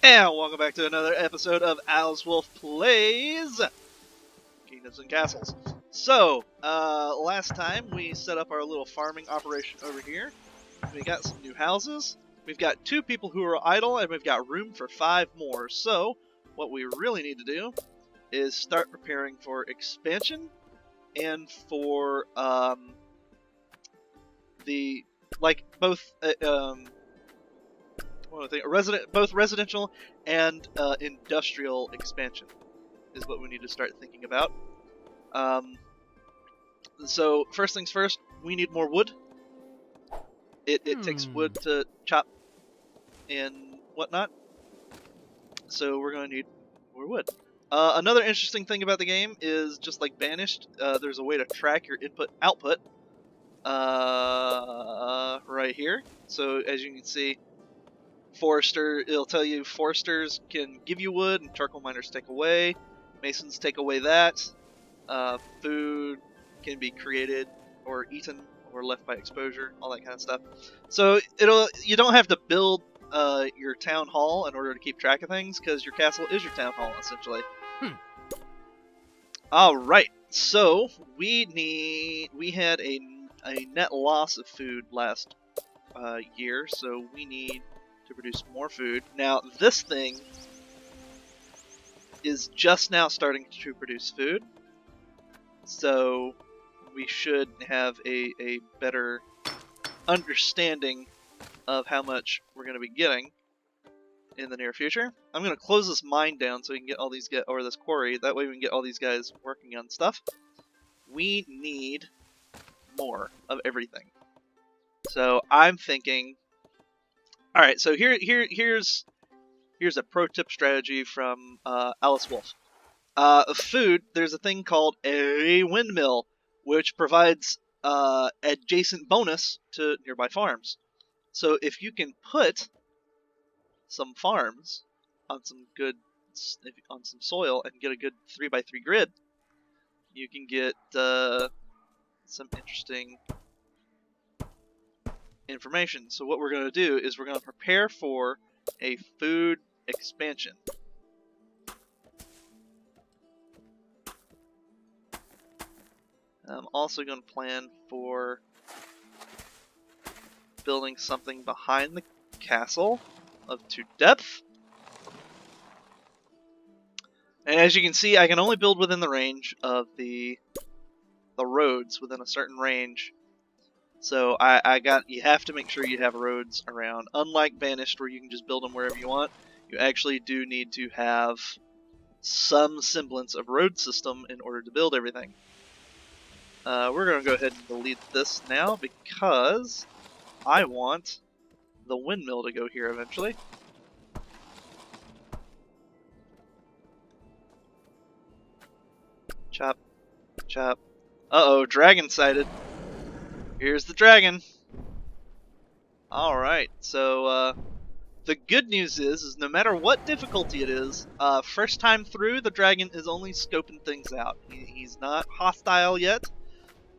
And welcome back to another episode of Alyswoof Plays Kingdoms and Castles. So, last time we set up our little farming operation over here. We got some new houses. We've got 2 people who are idle, and we've got room for 5 more. So, what we really need to do is start preparing for expansion and for both residential and industrial expansion is what we need to start thinking about. So first things first, we need more wood. It takes wood to chop and whatnot, so we're going to need more wood. Another interesting thing about the game is, just like Banished, there's a way to track your input-output right here. So as you can see, it'll tell you foresters can give you wood and charcoal miners take away. Masons take away that. Food can be created or eaten or left by exposure, all that kind of stuff. So you don't have to build your town hall in order to keep track of things, because your castle is your town hall essentially. Alright, so we had a net loss of food last year, so we need to produce more food. Now this thing is just now starting to produce food, so we should have a better understanding of how much we're going to be getting in the near future. I'm going to close this mine down so we can get all these or this quarry. That way we can get all these guys working on stuff. We need more of everything. So I'm thinking, all right. So here's a pro tip strategy from Alyswoof. Food. There's a thing called a windmill, which provides adjacent bonus to nearby farms. So if you can put some farms on some soil and get a good 3x3 grid, you can get some interesting information. So what we're going to do is we're going to prepare for a food expansion. I'm also going to plan for building something behind the castle of 2 depth. And as you can see, I can only build within the range of the roads, within a certain range. So you have to make sure you have roads around. Unlike Banished, where you can just build them wherever you want, you actually do need to have some semblance of road system in order to build everything. We're going to go ahead and delete this now because I want the windmill to go here eventually. Chop, chop. Uh-oh, dragon sighted. Here's the dragon. Alright, so the good news is no matter what difficulty it is, first time through, the dragon is only scoping things out. He's not hostile yet.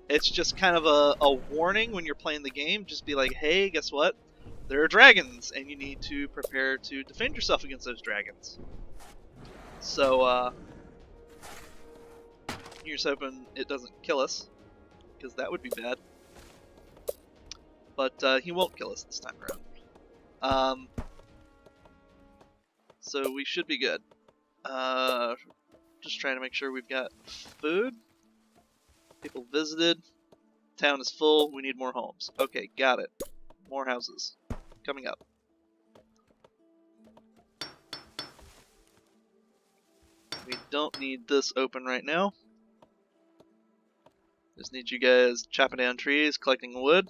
It's just kind of a warning when you're playing the game. Just be like, hey, guess what? There are dragons, and you need to prepare to defend yourself against those dragons. So, you're just hoping it doesn't kill us, because that would be bad. But he won't kill us this time around. So we should be good. Just trying to make sure we've got food. People visited. Town is full. We need more homes. Okay, got it. More houses. Coming up. We don't need this open right now. Just need you guys chopping down trees, collecting wood.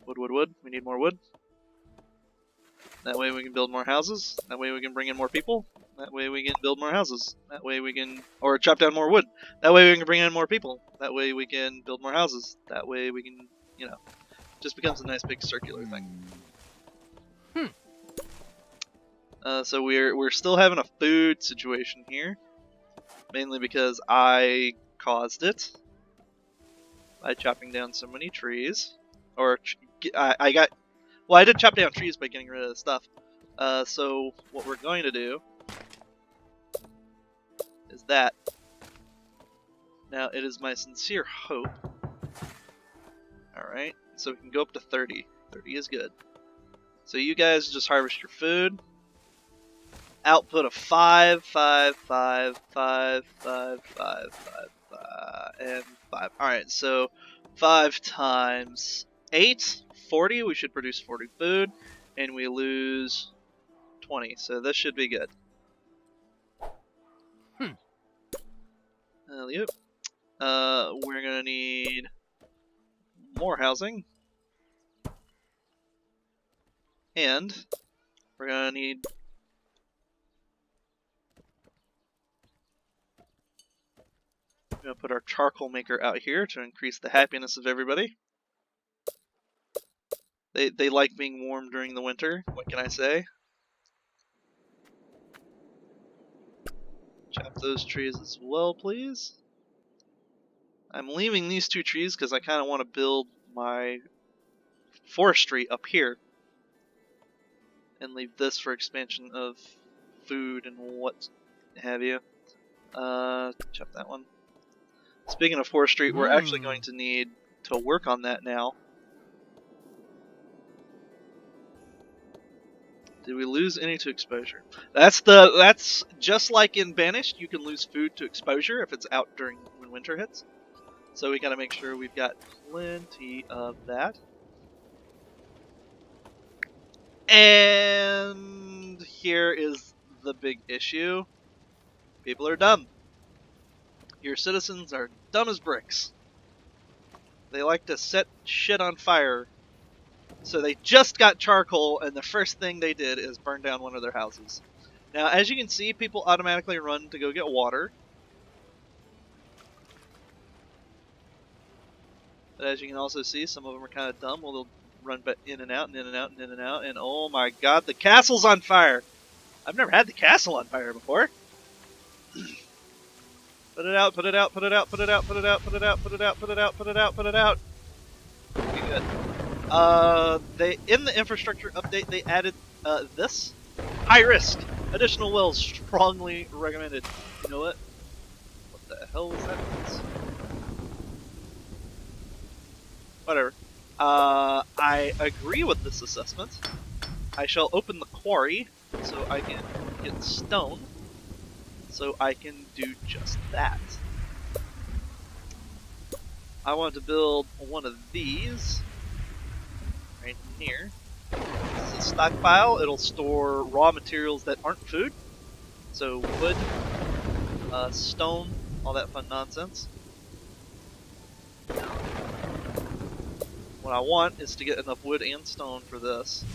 Wood. We need more wood. That way we can build more houses. That way we can bring in more people. That way we can build more houses. That way we can... Or chop down more wood. That way we can bring in more people. That way we can build more houses. That way we can, just becomes a nice big circular thing. So we're still having a food situation here. Mainly because I caused it. By chopping down so many trees. Or, I did chop down trees by getting rid of the stuff. So what we're going to do is that. Now, it is my sincere hope. Alright, so we can go up to 30. 30 is good. So you guys just harvest your food. Output of 5, 5, 5, 5, 5, 5, 5, and 5. Alright, so 5 times 8, 40. We should produce 40 food. And we lose 20. So this should be good. Yep. We're gonna need more housing. And we're gonna need we're gonna put our charcoal maker out here to increase the happiness of everybody. They like being warm during the winter, what can I say? Chop those trees as well, please. I'm leaving these 2 trees because I kind of want to build my forestry up here. And leave this for expansion of food and what have you. Chop that one. Speaking of forestry, we're actually going to need to work on that now. Did we lose any to exposure? That's just like in Banished, you can lose food to exposure if it's out during when winter hits. So we gotta make sure we've got plenty of that. And here is the big issue. People are dumb. Your citizens are dumb as bricks. They like to set shit on fire. So they just got charcoal, and the first thing they did is burn down one of their houses. Now, as you can see, people automatically run to go get water. But as you can also see, some of them are kind of dumb. Well, they'll run in and out and in and out and in and out. And oh my god, the castle's on fire! I've never had the castle on fire before. Put it out, put it out, put it out, put it out, put it out, put it out, put it out, put it out, put it out, put it out. Okay, good. In the infrastructure update, they added this. High risk. Additional wells strongly recommended. You know what? What the hell was that? Whatever. I agree with this assessment. I shall open the quarry so I can get stone. So I can do just that. I want to build one of these right in here. This is a stockpile. It'll store raw materials that aren't food. So wood, stone, all that fun nonsense. What I want is to get enough wood and stone for this.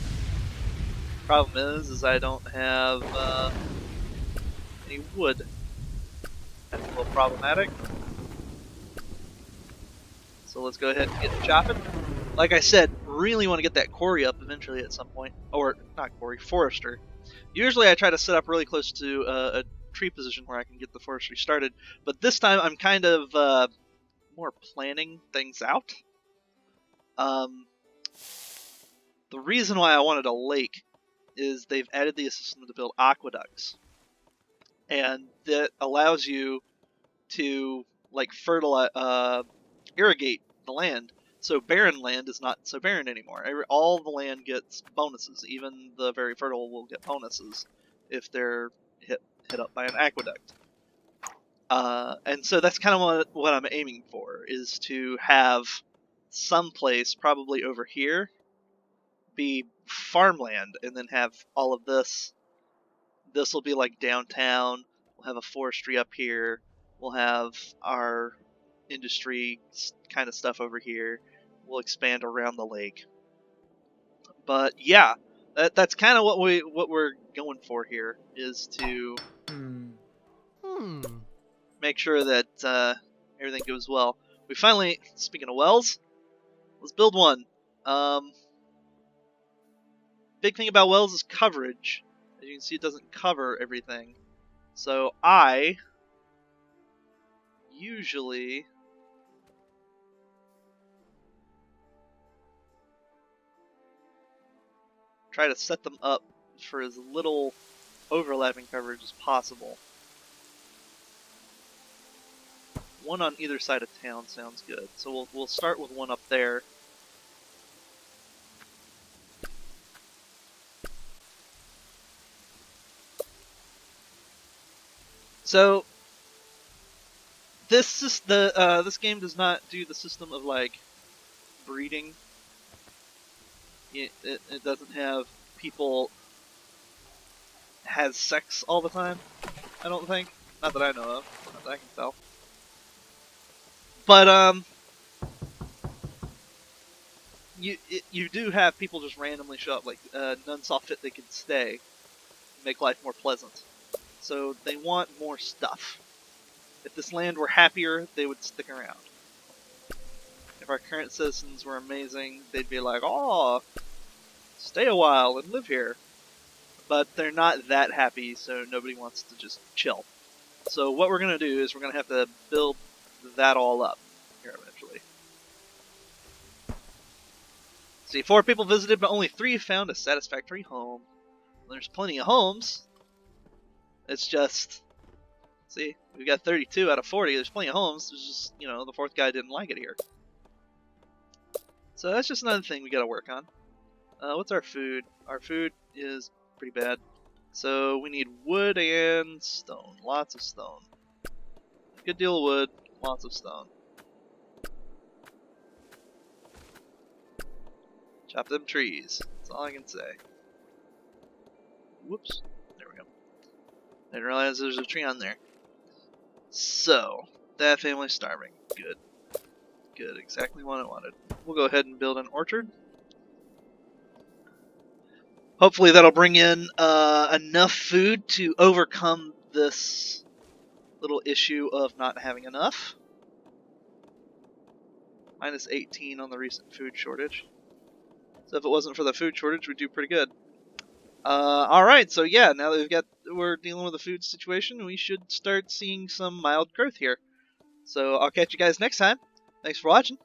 Problem is I don't have any wood. That's a little problematic. So let's go ahead and get chopping. Like I said, really want to get that quarry up eventually at some point. Or, not quarry, forester. Usually I try to set up really close to a tree position where I can get the forestry started. But this time I'm kind of more planning things out. The reason why I wanted a lake is they've added the system to build aqueducts. And that allows you to, like, irrigate the land. So barren land is not so barren anymore. All the land gets bonuses. Even the very fertile will get bonuses if they're hit up by an aqueduct. And so that's kind of what I'm aiming for, is to have some place, probably over here, be farmland, and then have all of this. This will be like downtown. We'll have a forestry up here. We'll have our industry kind of stuff over here. We'll expand around the lake. But yeah, that's kind of what we're going for here, is to make sure that everything goes well. We finally, speaking of wells, let's build one. Big thing about wells is coverage. As you can see, it doesn't cover everything. So I usually try to set them up for as little overlapping coverage as possible. One on either side of town sounds good. So we'll start with one up there. So this game does not do the system of like breeding. It doesn't have people has sex all the time. I don't think. Not that I know of. Not that I can tell. But you do have people just randomly show up. Like none saw fit they could stay, make life more pleasant. So they want more stuff. If this land were happier, they would stick around. If our current citizens were amazing, they'd be like, "Oh, stay a while and live here." But they're not that happy, so nobody wants to just chill. So what we're going to do is we're going to have to build that all up here eventually. See, 4 people visited, but only 3 found a satisfactory home. There's plenty of homes. It's just, see, we got 32 out of 40. There's plenty of homes. There's just, you know, the 4th guy didn't like it here. So that's just another thing we got to work on. What's our food? Our food is pretty bad. So we need wood and stone. Lots of stone. Good deal of wood, lots of stone. Chop them trees. That's all I can say. Whoops. There we go. Didn't realize there's a tree on there. So, that family's starving. Good. Good. Exactly what I wanted. We'll go ahead and build an orchard. Hopefully that'll bring in enough food to overcome this little issue of not having enough. Minus 18 on the recent food shortage. So if it wasn't for the food shortage, we'd do pretty good. Alright, so yeah, now that we're dealing with a food situation, we should start seeing some mild growth here. So I'll catch you guys next time. Thanks for watching.